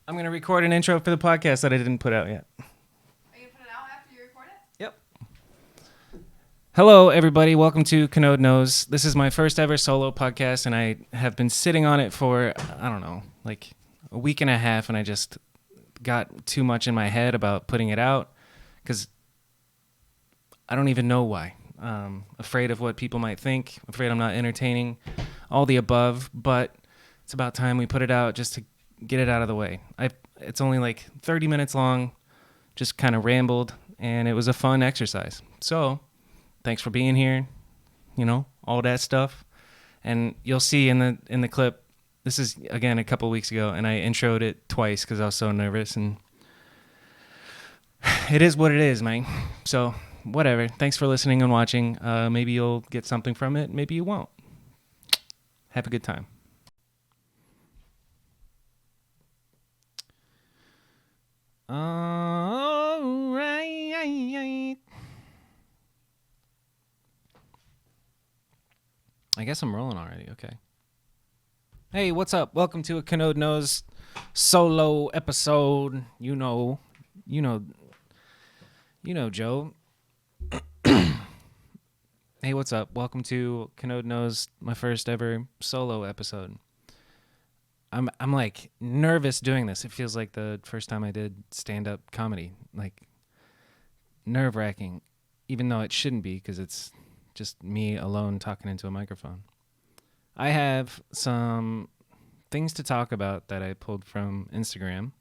I'm going to record an intro for the podcast that I didn't put out yet. Are you going to put it out after you record it? Yep. Hello, everybody. Welcome to Kanode Knows. This is my first ever solo podcast, and I have been sitting on it for, I don't know, like a week and a half, and I just got too much in my head about putting it out because I don't even know why. Afraid of what people might think, afraid I'm not entertaining, all the above, but it's about time we put it out just to get it out of the way. It's only like 30 minutes long, just kind of rambled, and it was a fun exercise. So, thanks for being here, all that stuff. And you'll see in the clip, this is, again, a couple weeks ago, and I introed it twice because I was so nervous, and it is what it is, man. So, whatever. Thanks for listening and watching. Maybe you'll get something from it. Maybe you won't. Have a good time. All right. I guess I'm rolling already. Okay. Hey, what's up? Welcome to a Kanode Knows solo episode. You know, Joe. Hey, what's up? Welcome to Kanode Knows, my first ever solo episode. I'm like nervous doing this. It feels like the first time I did stand-up comedy. Like nerve-wracking, even though it shouldn't be because it's just me alone talking into a microphone. I have some things to talk about that I pulled from Instagram.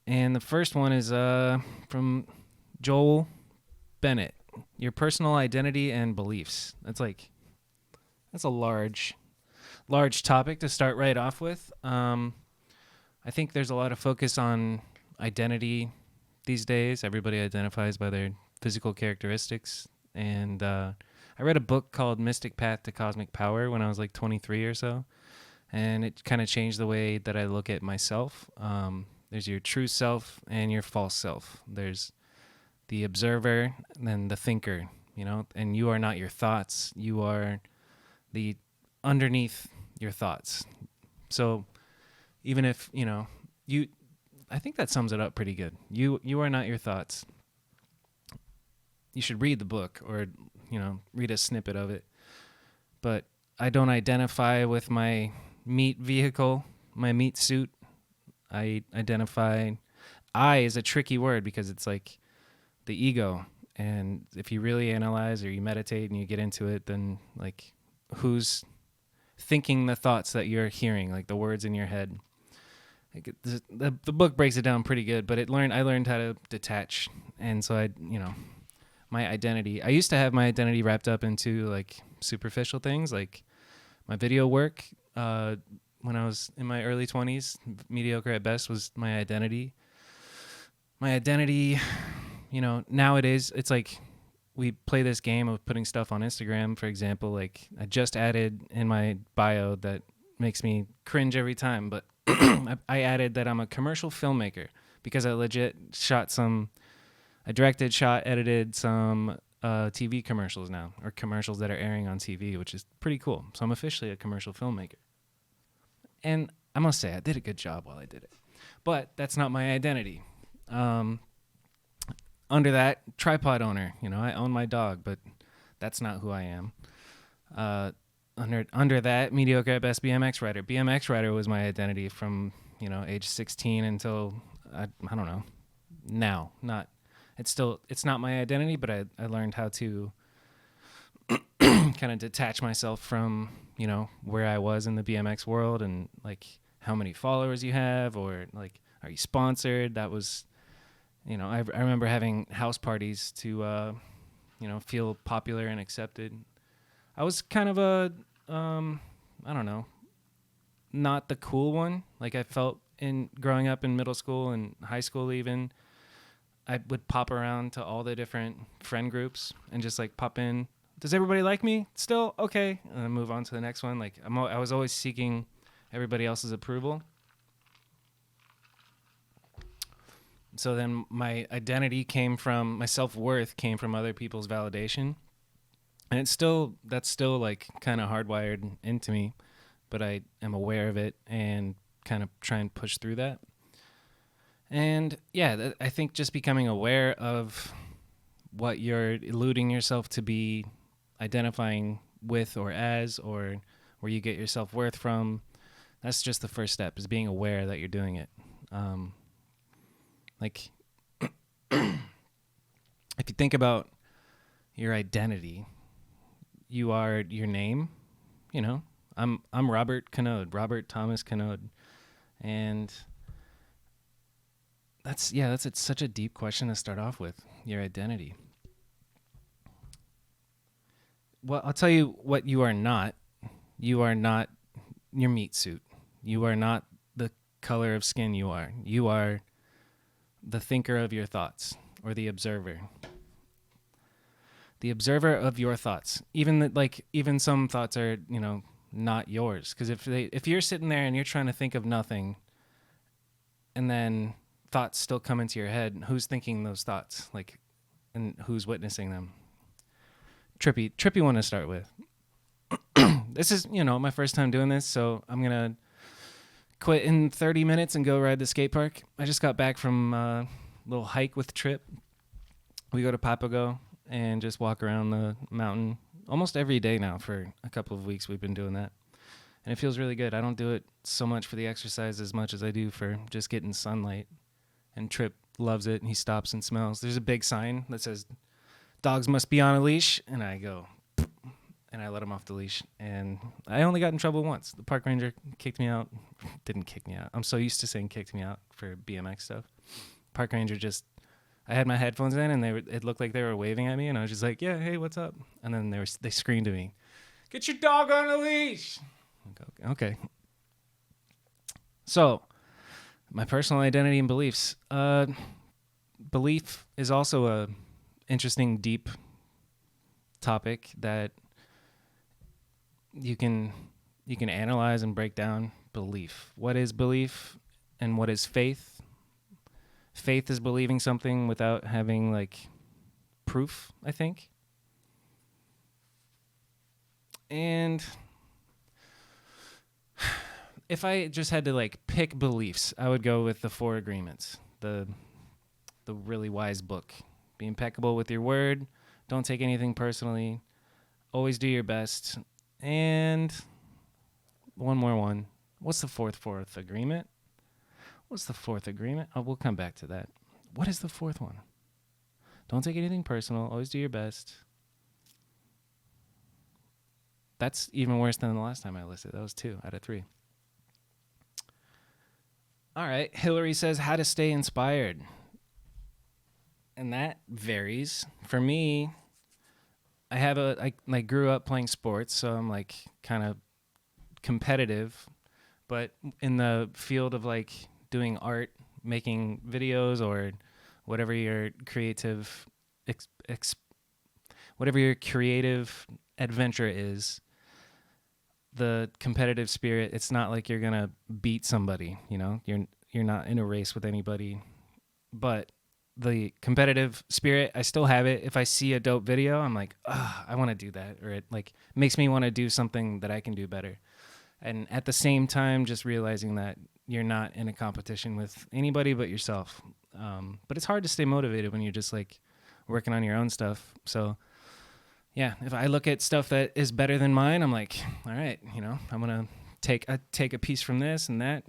And the first one is from Joel Bennett. Your personal identity and beliefs. That's a large topic to start right off with. I think there's a lot of focus on identity these days. Everybody identifies by their physical characteristics. And I read a book called Mystic Path to Cosmic Power when I was like 23 or so. And it kind of changed the way that I look at myself. There's your true self and your false self. There's the observer and then the thinker, and you are not your thoughts. You are the underneath your thoughts. So even if, I think that sums it up pretty good. You are not your thoughts. You should read the book or, read a snippet of it. But I don't identify with my meat vehicle, my meat suit. I is a tricky word because it's like the ego. And if you really analyze or you meditate and you get into it, then like who's thinking the thoughts that you're hearing, like the words in your head. Like the book breaks it down pretty good, but I learned how to detach. And so my identity, I used to have my identity wrapped up into like superficial things, like my video work. When I was in my early 20s, mediocre at best was my identity. My identity, nowadays it's like we play this game of putting stuff on Instagram, for example. Like I just added in my bio that makes me cringe every time, but I added that I'm a commercial filmmaker because I legit I directed, shot, edited some TV commercials now, or commercials that are airing on TV, which is pretty cool. So I'm officially a commercial filmmaker. And I must say, I did a good job while I did it. But that's not my identity. Under that, tripod owner. I own my dog, but that's not who I am. Under that, mediocre at best BMX rider. BMX rider was my identity from, age 16 until, I don't know, now. It's not my identity, but I learned how to kind of detach myself from, where I was in the BMX world and like how many followers you have or like, are you sponsored? That was, I remember having house parties to, feel popular and accepted. I was kind of I don't know, not the cool one. Like I felt in growing up in middle school and high school even, I would pop around to all the different friend groups and just like pop in. Does everybody like me still? Okay. And then move on to the next one. Like I was always seeking everybody else's approval. So then my identity my self-worth came from other people's validation. And that's still like kind of hardwired into me, but I am aware of it and kind of try and push through that. And yeah, I think just becoming aware of what you're eluding yourself to be identifying with or as, or where you get your self-worth from, that's just the first step, is being aware that you're doing it. Like if you think about your identity, you are your name. You know, I'm Robert Kanode, Robert Thomas Kanode, and it's such a deep question to start off with, your identity. Well, I'll tell you what you are not. You are not your meat suit. You are not the color of skin you are. You are the thinker of your thoughts, or the observer. The observer of your thoughts. Even some thoughts are, not yours. Because if you're sitting there and you're trying to think of nothing, and then thoughts still come into your head, who's thinking those thoughts? And who's witnessing them? Trippy one to start with. This is, my first time doing this, so I'm gonna quit in 30 minutes and go ride the skate park. I just got back from a little hike with Trip. We go to Papago and just walk around the mountain almost every day now. For a couple of weeks we've been doing that, and it feels really good. I don't do it so much for the exercise as much as I do for just getting sunlight. And Trip loves it, and he stops and smells. There's a big sign that says dogs must be on a leash, and I go and I let him off the leash, and I only got in trouble once. The park ranger kicked me out. Didn't kick me out. I'm so used to saying kicked me out for BMX stuff. Park ranger I had my headphones in, and it looked like they were waving at me, and I was just like, yeah, hey, what's up? And then they screamed at me, get your dog on a leash. Okay. So, my personal identity and beliefs. Belief is also a interesting, deep topic that you can analyze and break down. Belief. What is belief and what is faith? Faith is believing something without having proof, I think. And if I just had to pick beliefs, I would go with the 4 Agreements, the really wise book. Be impeccable with your word. Don't take anything personally. Always do your best. And one more one. What's the fourth agreement? What's the 4th agreement? Oh, we'll come back to that. What is the 4th one? Don't take anything personal. Always do your best. That's even worse than the last time I listed. That was 2 out of 3. All right. Hillary says how to stay inspired. And that varies. For me, I grew up playing sports, so I'm kind of competitive, but in the field of doing art, making videos, or whatever your creative adventure is, the competitive spirit, it's not like you're gonna beat somebody, you're not in a race with anybody, but the competitive spirit, I still have it. If I see a dope video, I'm like, I want to do that, or it makes me want to do something that I can do better. And at the same time, just realizing that you're not in a competition with anybody but yourself. But it's hard to stay motivated when you're just working on your own stuff. So yeah, if I look at stuff that is better than mine, I'm like, all right, I'm going to take a piece from this and that.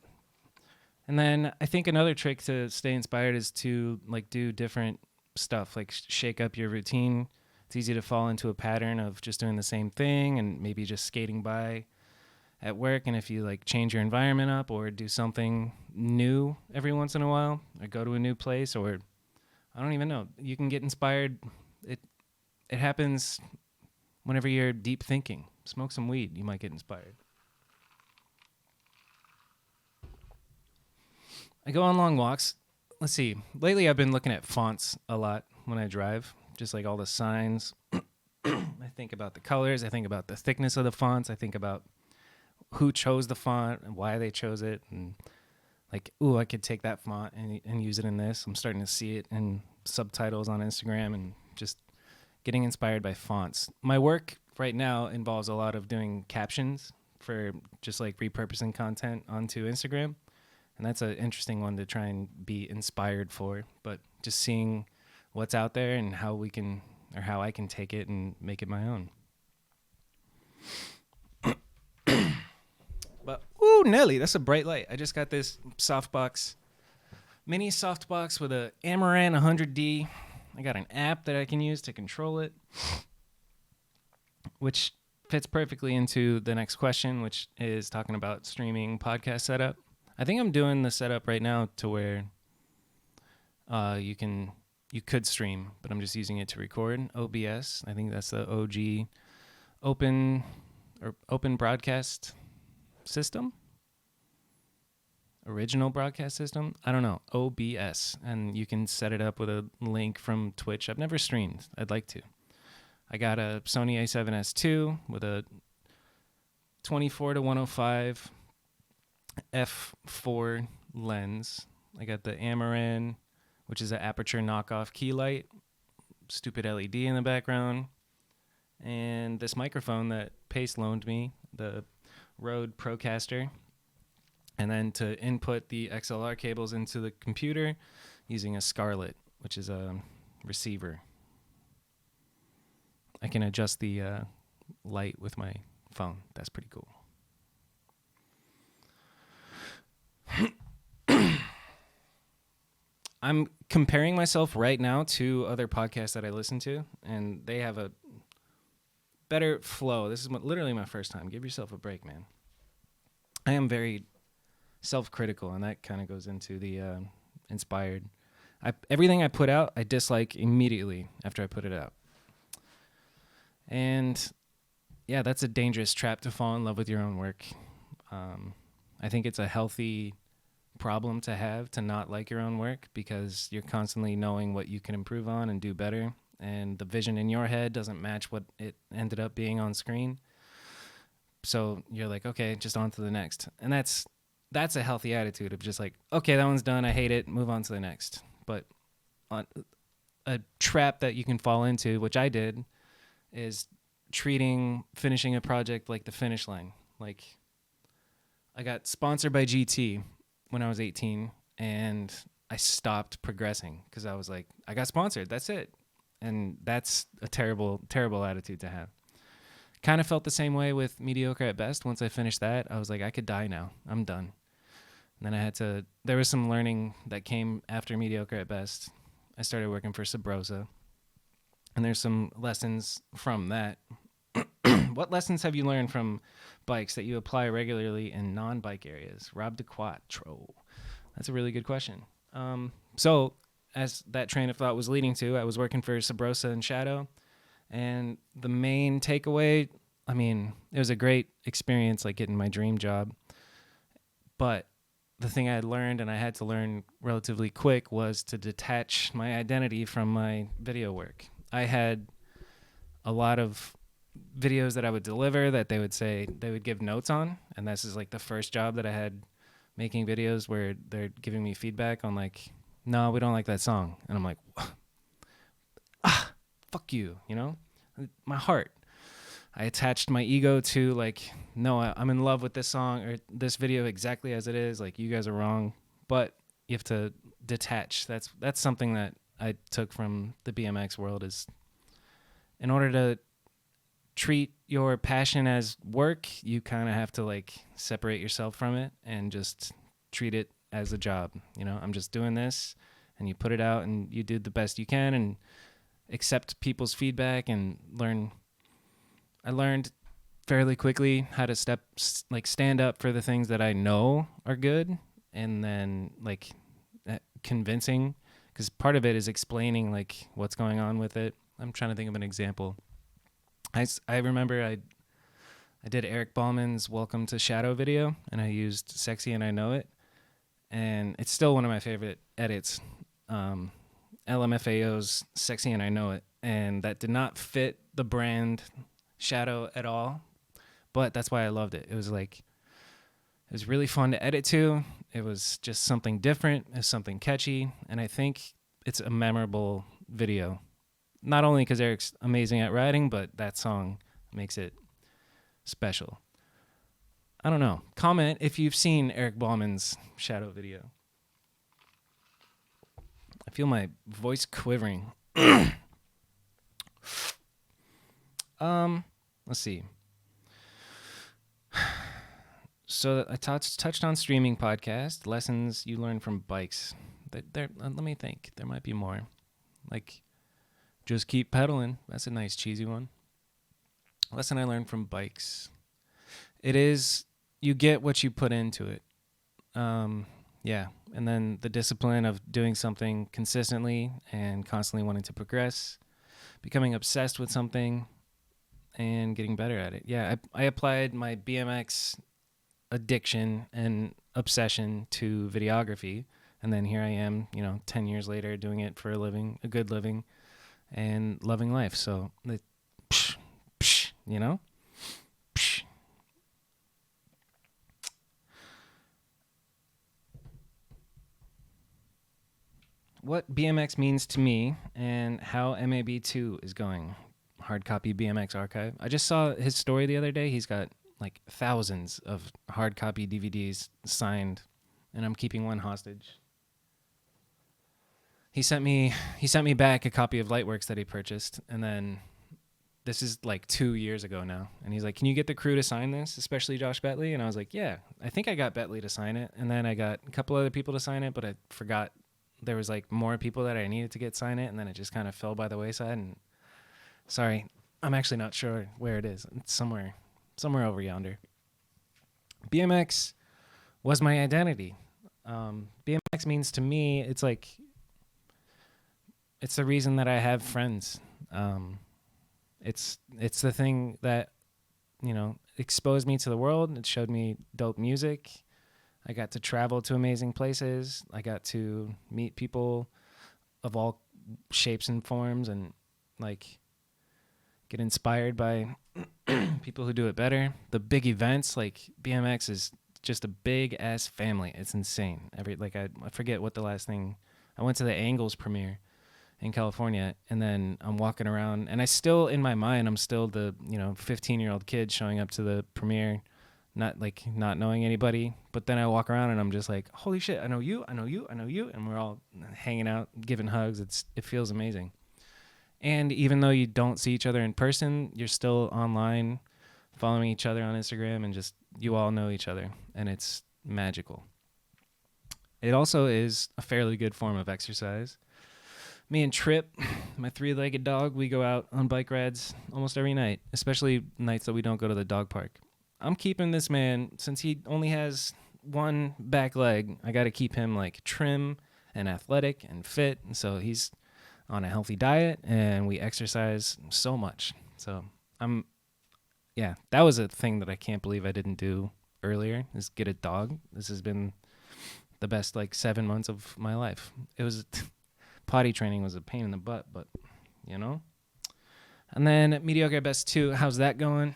And then I think another trick to stay inspired is to do different stuff, shake up your routine. It's easy to fall into a pattern of just doing the same thing and maybe just skating by at work. And if you change your environment up or do something new every once in a while, or go to a new place, or I don't even know, you can get inspired. It happens whenever you're deep thinking. Smoke some weed, you might get inspired. I go on long walks. Let's see. Lately, I've been looking at fonts a lot when I drive, just all the signs. I think about the colors. I think about the thickness of the fonts. I think about who chose the font and why they chose it. And I could take that font and use it in this. I'm starting to see it in subtitles on Instagram and just getting inspired by fonts. My work right now involves a lot of doing captions for just repurposing content onto Instagram. And that's an interesting one to try and be inspired for. But just seeing what's out there and how I can take it and make it my own. But, ooh, Nelly, that's a bright light. I just got this mini softbox with a Amaran 100D. I got an app that I can use to control it, which fits perfectly into the next question, which is talking about streaming podcast setup. I think I'm doing the setup right now to where you could stream, but I'm just using it to record. OBS, I think that's the OG open broadcast system. Original broadcast system. I don't know. OBS, and you can set it up with a link from Twitch. I've never streamed. I'd like to. I got a Sony a7S II with a 24-105 f4 lens. I got the Amaran, which is an aperture knockoff key light, stupid LED in the background, and this microphone that Pace loaned me, the Rode Procaster. And then to input the XLR cables into the computer using a Scarlett, which is a receiver. I can adjust the light with my phone. That's pretty cool. I'm comparing myself right now to other podcasts that I listen to, and they have a better flow. This is literally my first time. Give yourself a break, man. I am very self-critical, and that kind of goes into the inspired. Everything I put out, I dislike immediately after I put it out. And yeah, that's a dangerous trap to fall in love with your own work. I think it's a healthy problem to have, to not like your own work, because you're constantly knowing what you can improve on and do better, and the vision in your head doesn't match what it ended up being on screen. So you're like, okay, just on to the next. And that's a healthy attitude of just like, okay, that one's done, I hate it, move on to the next. But on a trap that you can fall into, which I did, is treating finishing a project like the finish line. Like, I got sponsored by GT when I was 18, and I stopped progressing because I was like, I got sponsored, that's it. And that's a terrible, terrible attitude to have. Kind of felt the same way with Mediocre at Best. Once I finished that, I was like, I could die now. I'm done. And then there was some learning that came after Mediocre at Best. I started working for Sabrosa, and there's some lessons from that. What lessons have you learned from bikes that you apply regularly in non-bike areas? Rob DeQuattro. That's a really good question. So as that train of thought was leading to, I was working for Sabrosa and Shadow, and the main takeaway, I mean, it was a great experience, like getting my dream job, but the thing I had learned, and I had to learn relatively quick, was to detach my identity from my video work. I had a lot of videos that I would deliver that they would give notes on, and this is like the first job that I had making videos where they're giving me feedback on like, no, we don't like that song. And I'm like, fuck you, you know? My heart. I attached my ego to like, no, I'm in love with this song or this video exactly as it is. Like, you guys are wrong, but you have to detach. That's something that I took from the BMX world, is in order to treat your passion as work, you kind of have to like separate yourself from it and just treat it as a job. You know, I'm just doing this, and you put it out and you do the best you can and accept people's feedback and learn. I learned fairly quickly how to stand up for the things that I know are good, and then like convincing, because part of it is explaining like what's going on with it. I'm trying to think of an example. I remember I did Eric Ballman's Welcome to Shadow video, and I used Sexy and I Know It, and it's still one of my favorite edits. LMFAO's Sexy and I Know It, and that did not fit the brand Shadow at all, but that's why I loved it. It was really fun to edit to. It was just something different. It was something catchy, and I think it's a memorable video. Not only because Eric's amazing at writing, but that song makes it special. I don't know. Comment if you've seen Eric Ballman's shadow video. I feel my voice quivering. Let's see. So I touched on streaming podcast, lessons you learn from bikes. Let me think. There might be more. Like, just keep pedaling. That's a nice cheesy one. Lesson I learned from bikes. It is, you get what you put into it. Yeah. And then the discipline of doing something consistently and constantly wanting to progress, becoming obsessed with something and getting better at it. Yeah. I applied my BMX addiction and obsession to videography. And then here I am, 10 years later doing it for a living, a good living, and loving life. So, you know? What BMX means to me and how MAB2 is going. Hard copy BMX archive. I just saw his story the other day. He's got like thousands of hard copy DVDs signed, and I'm keeping one hostage. He sent me back a copy of Lightworks that he purchased, and then this is like 2 years ago now. And he's like, "Can you get the crew to sign this, especially Josh Betley?" And I was like, "Yeah, I think I got Betley to sign it." And then I got a couple other people to sign it, but I forgot there was like more people that I needed to get sign it, and then it just kind of fell by the wayside. And sorry, I'm actually not sure where it is. It's somewhere over yonder. BMX was my identity. BMX means to me, it's the reason that I have friends. It's the thing that, exposed me to the world. It showed me dope music. I got to travel to amazing places. I got to meet people of all shapes and forms and get inspired by people who do it better. The big events, like BMX is just a big ass family. It's insane. I forget what the last thing, I went to the Angles premiere in California, and then I'm walking around, and in my mind, I'm still the 15-year-old kid showing up to the premiere, not knowing anybody. But then I walk around and I'm just like, holy shit, I know you, and we're all hanging out, giving hugs. It feels amazing. And even though you don't see each other in person, you're still online, following each other on Instagram, and just you all know each other, and it's magical. It also is a fairly good form of exercise. Me and Trip, my 3-legged dog, we go out on bike rides almost every night, especially nights that we don't go to the dog park. I'm keeping this man, since he only has one back leg, I got to keep him trim and athletic and fit. And so he's on a healthy diet, and we exercise so much. So that was a thing that I can't believe I didn't do earlier, is get a dog. This has been the best 7 months of my life. It was... Potty training was a pain in the butt, but, And then Mediocre at Best 2, how's that going?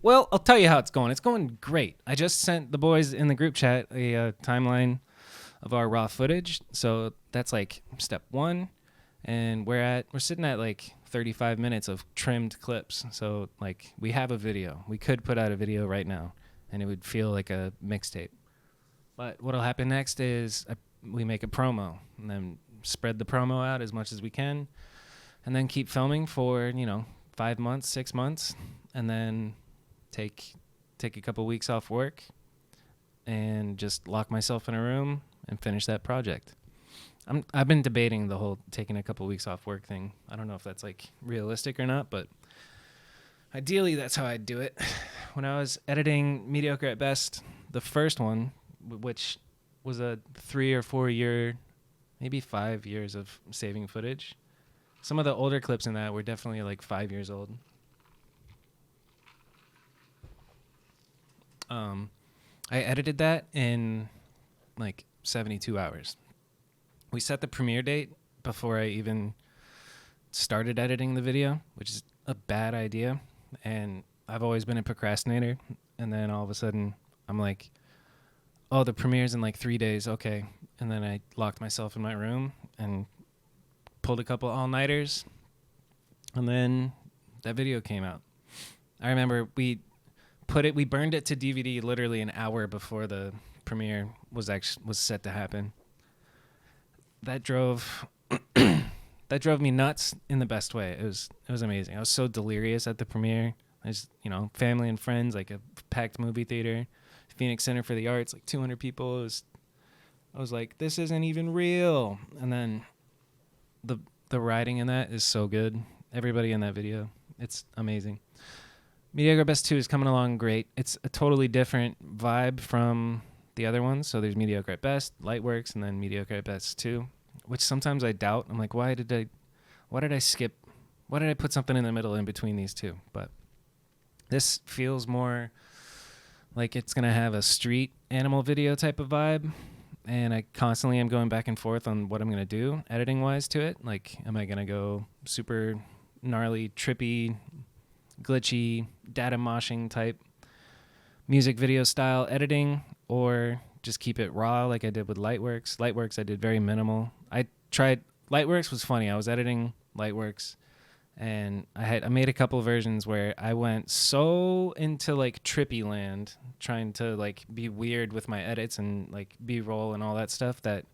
Well, I'll tell you how it's going. It's going great. I just sent the boys in the group chat a timeline of our raw footage. So that's step 1. And we're sitting at 35 minutes of trimmed clips. So we have a video. We could put out a video right now, and it would feel like a mixtape. But what'll happen next is we make a promo, and then spread the promo out as much as we can, and then keep filming for 5 months, 6 months, and then take a couple weeks off work and just lock myself in a room and finish that project. I've been debating the whole taking a couple weeks off work thing. I don't know if that's realistic or not, but ideally that's how I'd do it. When I was editing Mediocre at Best, the first one, which was a 3 or 4 year, maybe 5 years of saving footage. Some of the older clips in that were definitely 5 years old. I edited that in 72 hours. We set the premiere date before I even started editing the video, which is a bad idea. And I've always been a procrastinator. And then all of a sudden I'm like, oh, the premiere's in 3 days. Okay. And then I locked myself in my room and pulled a couple all-nighters, and then that video came out. I remember we burned it to DVD literally an hour before the premiere was set to happen. That drove me nuts in the best way. It was amazing. I was so delirious at the premiere. I was, family and friends, like a packed movie theater, Phoenix Center for the Arts, like 200 people. I was like, this isn't even real. And then the writing in that is so good. Everybody in that video, it's amazing. Mediocre Best 2 is coming along great. It's a totally different vibe from the other ones. So there's Mediocre at Best, Lightworks, and then Mediocre at Best 2, which sometimes I doubt. I'm like, why did I skip? Why did I put something in the middle in between these two? But this feels more like it's going to have a street animal video type of vibe. And I constantly am going back and forth on what I'm going to do editing-wise to it. Like, am I going to go super gnarly, trippy, glitchy, data moshing type music video style editing, or just keep it raw like I did with Lightworks? Lightworks, I did very minimal. Lightworks was funny. I was editing Lightworks, and I made a couple of versions where I went so into like trippy land, trying to like be weird with my edits and like B-roll and all that stuff, that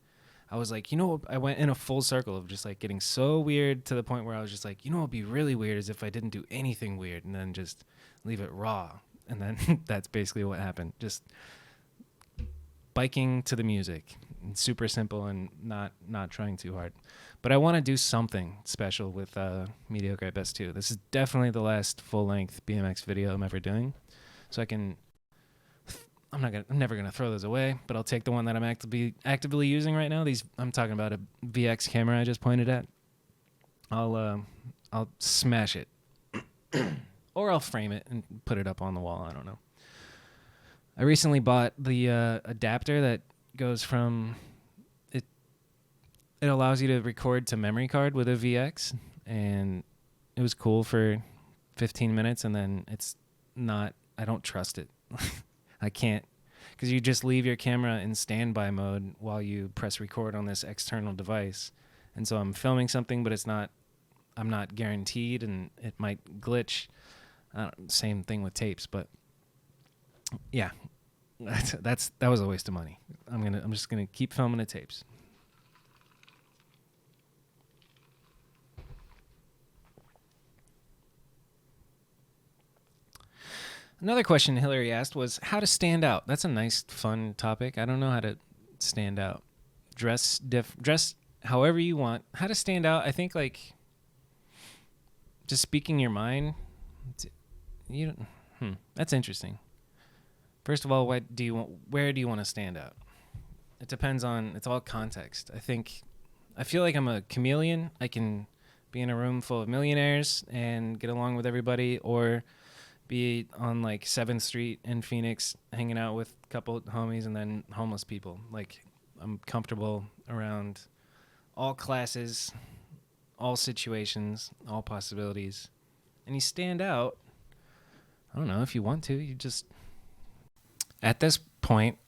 I was like, I went in a full circle of just like getting so weird to the point where I was just like, what'd be really weird is if I didn't do anything weird and then just leave it raw. And then that's basically what happened. Just biking to the music. Super simple and not trying too hard. But I want to do something special with Mediocre at Best 2. This is definitely the last full-length BMX video I'm ever doing. So I'm never gonna throw those away, but I'll take the one that I'm actively using right now. I'm talking about a VX camera I just pointed at. I'll smash it, or I'll frame it and put it up on the wall. I don't know. I recently bought the adapter that goes from it. It allows you to record to memory card with a VX, and it was cool for 15 minutes, and then it's not. I don't trust it. I can't, because you just leave your camera in standby mode while you press record on this external device. And so I'm filming something, but I'm not guaranteed, and it might glitch. Same thing with tapes, but yeah, that was a waste of money. I'm just gonna keep filming the tapes. Another question Hillary asked was how to stand out. That's a nice, fun topic. I don't know how to stand out. Dress however you want. How to stand out, I think, like, just speaking your mind. That's interesting. First of all, where do you want to stand out? It depends on, it's all context. I feel like I'm a chameleon. I can be in a room full of millionaires and get along with everybody, or be on like 7th Street in Phoenix hanging out with a couple homies and then homeless people. Like, I'm comfortable around all classes, all situations, all possibilities. And you stand out. I don't know, if you want to, you just... At this point,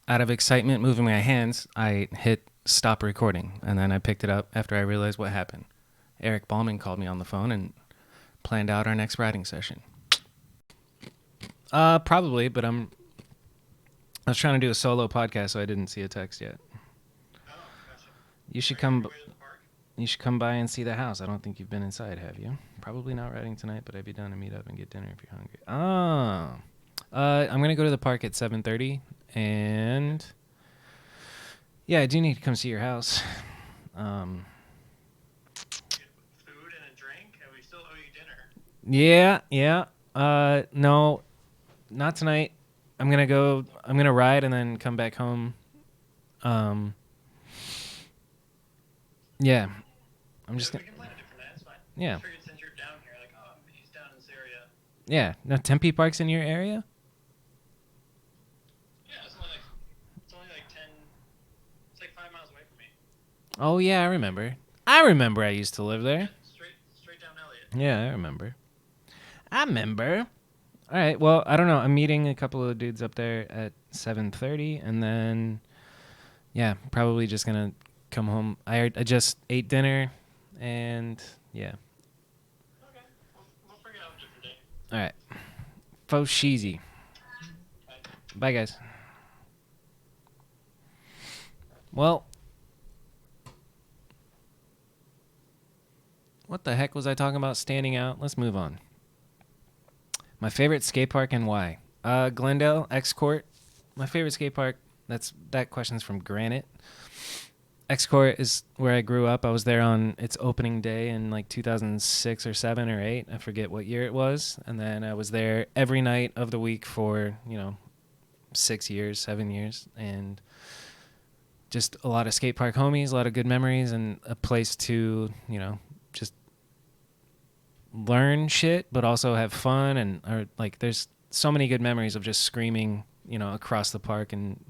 out of excitement moving my hands, I hit stop recording, and then I picked it up after I realized what happened. Eric Ballman called me on the phone and planned out our next writing session. Probably, but I was trying to do a solo podcast, so I didn't see a text yet. Oh, gotcha. You should come by and see the house. I don't think you've been inside, have you? Probably not writing tonight, but I'd be down to meet up and get dinner if you're hungry. I'm gonna go to the park at 7:30, and yeah, I do need to come see your house. Get food and a drink, and we still owe you dinner. Yeah. No, not tonight. I'm gonna ride and then come back home. Yeah. I'm just We can plan a different night, it's fine. Yeah. I figured since you're down here, like, oh, he's down in this area. Yeah. No, Tempe Park's in your area? Yeah, it's only like 10, it's like 5 miles away from me. Oh yeah, I remember. I used to live there. Straight down Elliott. Yeah, I remember. All right. Well, I don't know. I'm meeting a couple of dudes up there at 7:30, and then, yeah, probably just gonna come home. I just ate dinner, and yeah. Okay, we'll figure it All right. Faux cheesy. Bye, guys. Well, what the heck was I talking about standing out? Let's move on. My favorite skate park and why? Glendale, X-Court. My favorite skate park. That question's from Granite. X-Court is where I grew up. I was there on its opening day in like 2006 or 7 or 8. I forget what year it was. And then I was there every night of the week for, 6 years, 7 years. And just a lot of skate park homies, a lot of good memories, and a place to, just learn shit, but also have fun. And there's so many good memories of just screaming, across the park and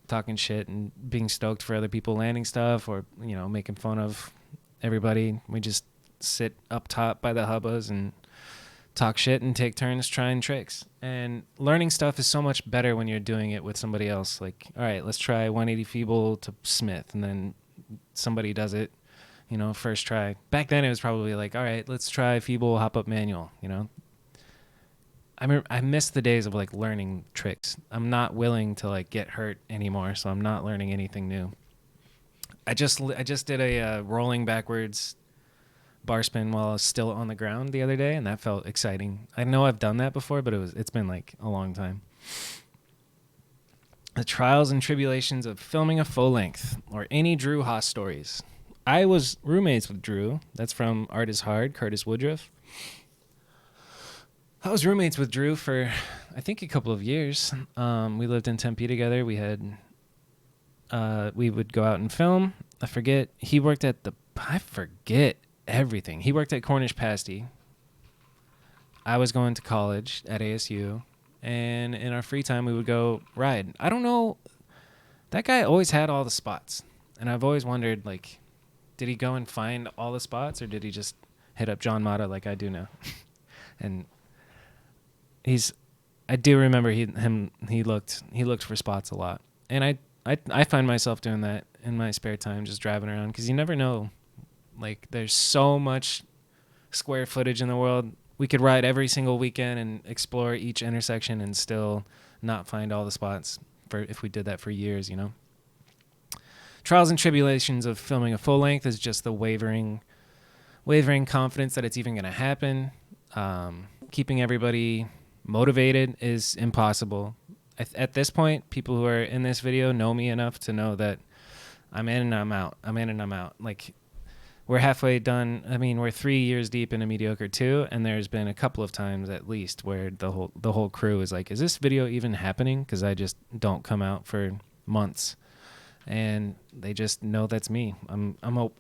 talking shit and being stoked for other people landing stuff or, making fun of everybody. We just sit up top by the hubbas and talk shit and take turns trying tricks. And learning stuff is so much better when you're doing it with somebody else. Like, all right, let's try 180 feeble to Smith. And then somebody does it, first try. Back then it was probably like, all right, let's try feeble hop up manual, I miss the days of like learning tricks. I'm not willing to like get hurt anymore, so I'm not learning anything new. I just did a rolling backwards bar spin while I was still on the ground the other day, and that felt exciting. I know I've done that before, but it's been like a long time. The trials and tribulations of filming a full length, or any Drew Haas stories. I was roommates with Drew. That's from Art is Hard, Curtis Woodruff. I was roommates with Drew for, I think, a couple of years. We lived in Tempe together. We would go out and film. I forget everything. He worked at Cornish Pasty. I was going to college at ASU. And in our free time, we would go ride. I don't know. That guy always had all the spots. And I've always wondered, like, did he go and find all the spots, or did he just hit up John Mata like I do now? And I do remember he looked for spots a lot. And I find myself doing that in my spare time, just driving around, because you never know. Like, there's so much square footage in the world. We could ride every single weekend and explore each intersection and still not find all the spots if we did that for years, Trials and tribulations of filming a full length is just the wavering confidence that it's even going to happen. Keeping everybody motivated is impossible. At this point, people who are in this video know me enough to know that I'm in and I'm out. Like, we're halfway done. I mean, we're 3 years deep into Mediocre 2, and there's been a couple of times at least where the whole crew is like, is this video even happening? Because I just don't come out for months. And they just know that's me. I'm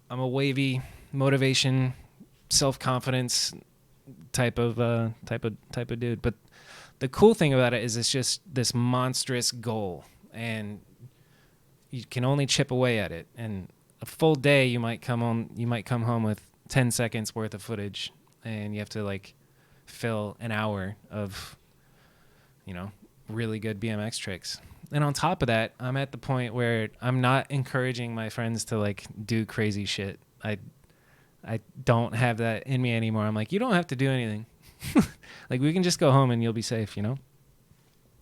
a wavy motivation, self-confidence type of dude. But the cool thing about it is it's just this monstrous goal, and you can only chip away at it. And a full day, you might come home with 10 seconds worth of footage, and you have to like fill an hour of, really good BMX tricks. And on top of that, I'm at the point where I'm not encouraging my friends to like do crazy shit. I don't have that in me anymore. I'm like, you don't have to do anything. Like, we can just go home and you'll be safe,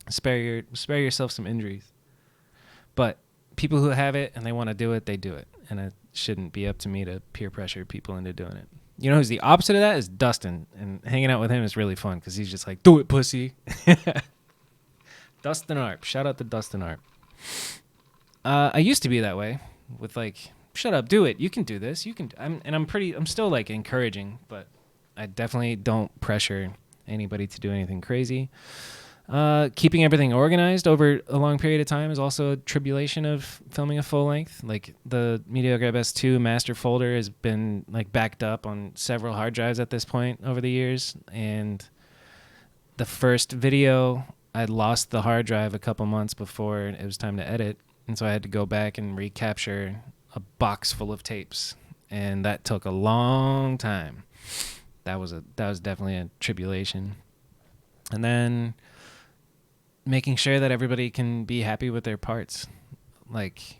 Spare yourself some injuries. But people who have it and they want to do it, they do it. And it shouldn't be up to me to peer pressure people into doing it. You know who's the opposite of that is Dustin. And hanging out with him is really fun because he's just like, do it, pussy. Dustin Arp. Shout out to Dustin Arp. I used to be that way with like, shut up, do it. You can do this. I'm still like encouraging, but I definitely don't pressure anybody to do anything crazy. Keeping everything organized over a long period of time is also a tribulation of filming a full length. Like, the Mediocre MS2 master folder has been like backed up on several hard drives at this point over the years. And the first video, I lost the hard drive a couple months before it was time to edit. And so I had to go back and recapture a box full of tapes. And that took a long time. That was definitely a tribulation. And then making sure that everybody can be happy with their parts. Like,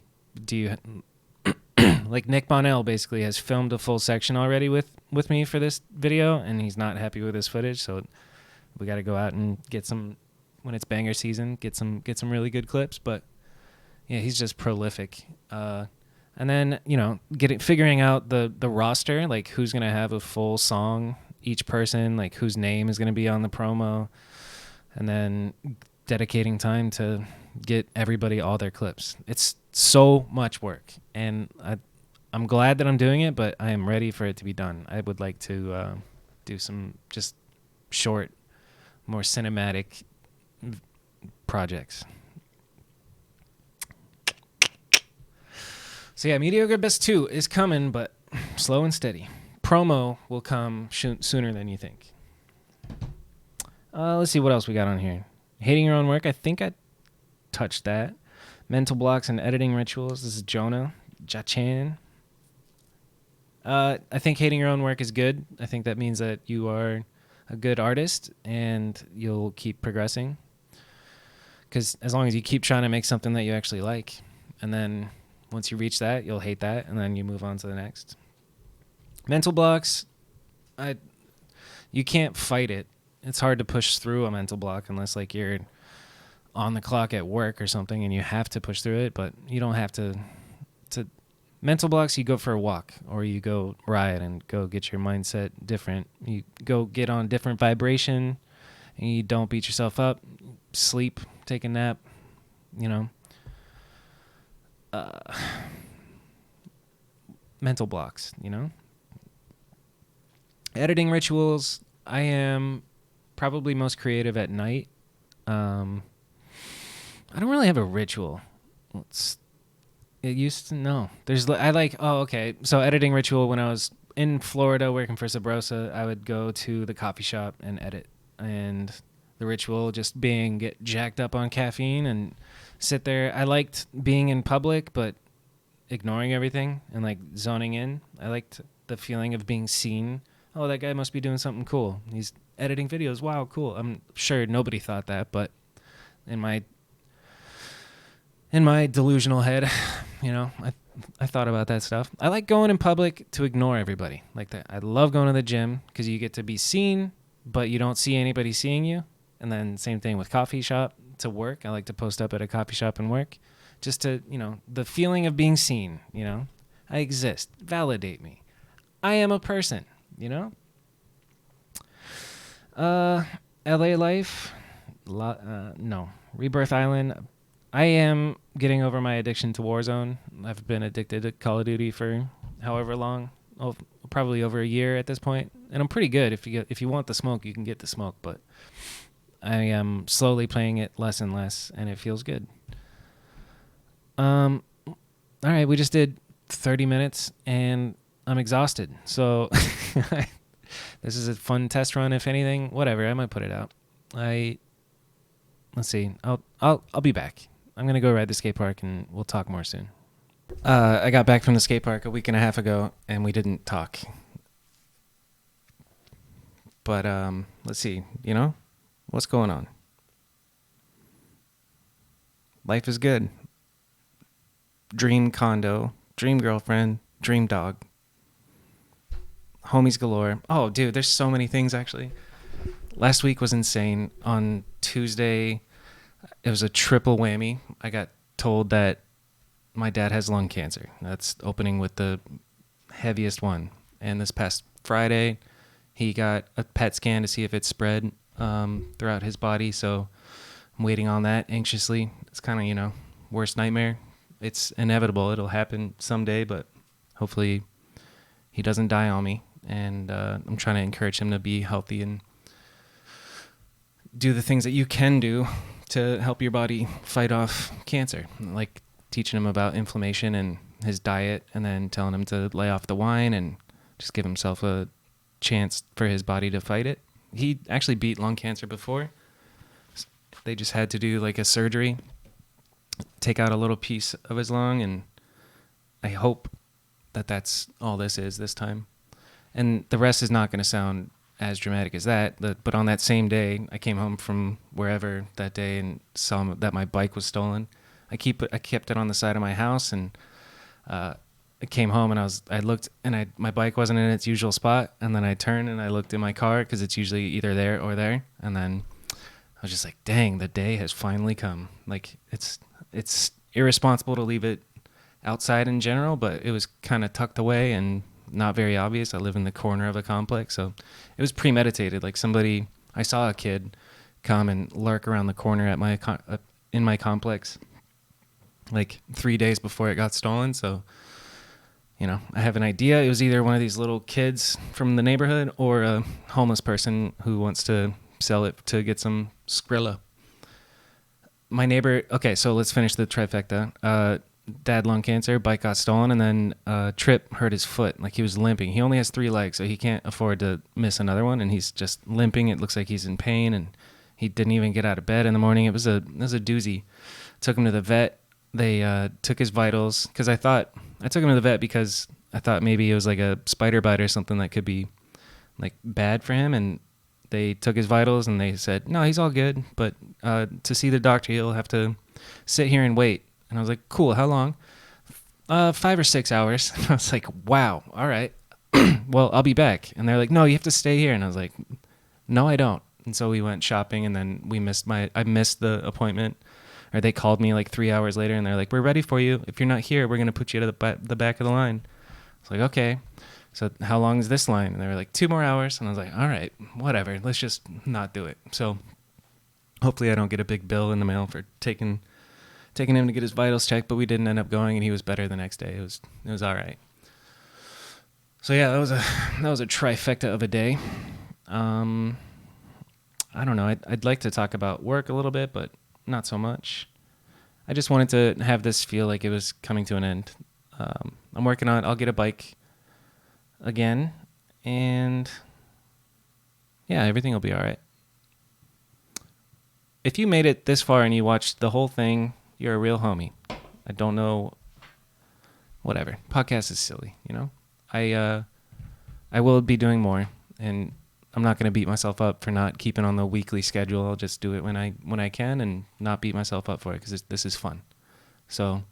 like Nick Bonnell basically has filmed a full section already with me for this video, and he's not happy with his footage. So We got to go out and get some when it's banger season. Get some really good clips. But yeah, he's just prolific. And then figuring out the roster, like who's gonna have a full song, each person, like whose name is gonna be on the promo, and then dedicating time to get everybody all their clips. It's so much work, and I'm glad that I'm doing it, but I am ready for it to be done. I would like to do some just short, more cinematic projects. So yeah, Mediocre Best 2 is coming, but slow and steady. Promo will come sooner than you think. Let's see what else we got on here. Hating your own work. I think I touched that. Mental blocks and editing rituals. This is Jonah Jachan. I think hating your own work is good. I think that means that you are a good artist and you'll keep progressing. Because as long as you keep trying to make something that you actually like, and then once you reach that, you'll hate that, and then you move on to the next. Mental blocks, you can't fight it. It's hard to push through a mental block unless like you're on the clock at work or something and you have to push through it, but you don't have to mental blocks, you go for a walk or you go ride and go get your mindset different. You go get on different vibration and you don't beat yourself up. Sleep, take a nap, mental blocks, Editing rituals, I am probably most creative at night. I don't really have a ritual. So editing ritual, when I was in Florida working for Sabrosa, I would go to the coffee shop and edit. And the ritual just being get jacked up on caffeine and sit there. I liked being in public, but ignoring everything and like zoning in. I liked the feeling of being seen. Oh, that guy must be doing something cool. He's editing videos. Wow, cool. I'm sure nobody thought that, but in my delusional head, I thought about that stuff. I like going in public to ignore everybody like that. I love going to the gym because you get to be seen, but you don't see anybody seeing you. And then same thing with coffee shop to work. I like to post up at a coffee shop and work just to, the feeling of being seen, I exist. Validate me. I am a person, LA life. No. Rebirth Island. I am getting over my addiction to Warzone. I've been addicted to Call of Duty for however long. Probably over a year at this point. And I'm pretty good. If you want the smoke, you can get the smoke, but I am slowly playing it less and less, and it feels good. All right, we just did 30 minutes, and I'm exhausted. So this is a fun test run, if anything. Whatever, I might put it out. Let's see. I'll be back. I'm gonna go ride the skate park, and we'll talk more soon. I got back from the skate park a week and a half ago, and we didn't talk. But let's see. What's going on? Life is good. Dream condo, dream girlfriend, dream dog. Homies galore. Oh, dude, there's so many things, actually. Last week was insane. On Tuesday, it was a triple whammy. I got told that my dad has lung cancer. That's opening with the heaviest one. And this past Friday, he got a PET scan to see if it spread throughout his body. So I'm waiting on that anxiously. It's kind of, worst nightmare. It's inevitable. It'll happen someday, but hopefully he doesn't die on me. And I'm trying to encourage him to be healthy and do the things that you can do to help your body fight off cancer. Like teaching him about inflammation and his diet, and then telling him to lay off the wine and just give himself a chance for his body to fight it. He actually beat lung cancer before. They just had to do like a surgery, take out a little piece of his lung, and I hope that that's all this is this time. And the rest is not going to sound as dramatic as that. But on that same day, I came home from wherever that day and saw that my bike was stolen. I kept it on the side of my house, and came home and I looked and my bike wasn't in its usual spot, and then I turned and I looked in my car because it's usually either there or there, and then I was just like, dang, the day has finally come. Like it's irresponsible to leave it outside in general, but it was kind of tucked away and not very obvious. I live in the corner of a complex, so it was premeditated. Like I saw a kid come and lurk around the corner at in my complex like 3 days before it got stolen. So, I have an idea. It was either one of these little kids from the neighborhood or a homeless person who wants to sell it to get some Skrilla. My neighbor, okay, so let's finish the trifecta. Dad lung cancer, bike got stolen, and then Trip hurt his foot. Like he was limping. He only has 3 legs, so he can't afford to miss another one, and he's just limping. It looks like he's in pain, and he didn't even get out of bed in the morning. It was a doozy. Took him to the vet. They took his vitals because I took him to the vet because I thought maybe it was like a spider bite or something that could be like bad for him, and they took his vitals and they said, no, he's all good, but to see the doctor, he'll have to sit here and wait. And I was like, cool, how long? 5 or 6 hours. And I was like, wow, all right. Well, I'll be back. And they're like, no, you have to stay here. And I was like, no, I don't. And so we went shopping, and then I missed the appointment. Or they called me like 3 hours later, and they're like, we're ready for you. If you're not here, we're going to put you to the back of the line. I was like, okay. So how long is this line? And they were like, 2 more hours. And I was like, all right, whatever. Let's just not do it. So hopefully I don't get a big bill in the mail for taking him to get his vitals checked, but we didn't end up going, and he was better the next day. It was all right. So yeah, that was a trifecta of a day. I don't know. I'd like to talk about work a little bit, but not so much. I just wanted to have this feel like it was coming to an end. I'm working on it. I'll get a bike again, and yeah, everything will be all right. If you made it this far and you watched the whole thing, you're a real homie. I don't know. Whatever. Podcast is silly, I will be doing more, and I'm not going to beat myself up for not keeping on the weekly schedule. I'll just do it when I can and not beat myself up for it because this is fun. So,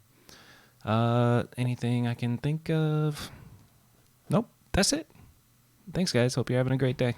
anything I can think of? Nope. That's it. Thanks, guys. Hope you're having a great day.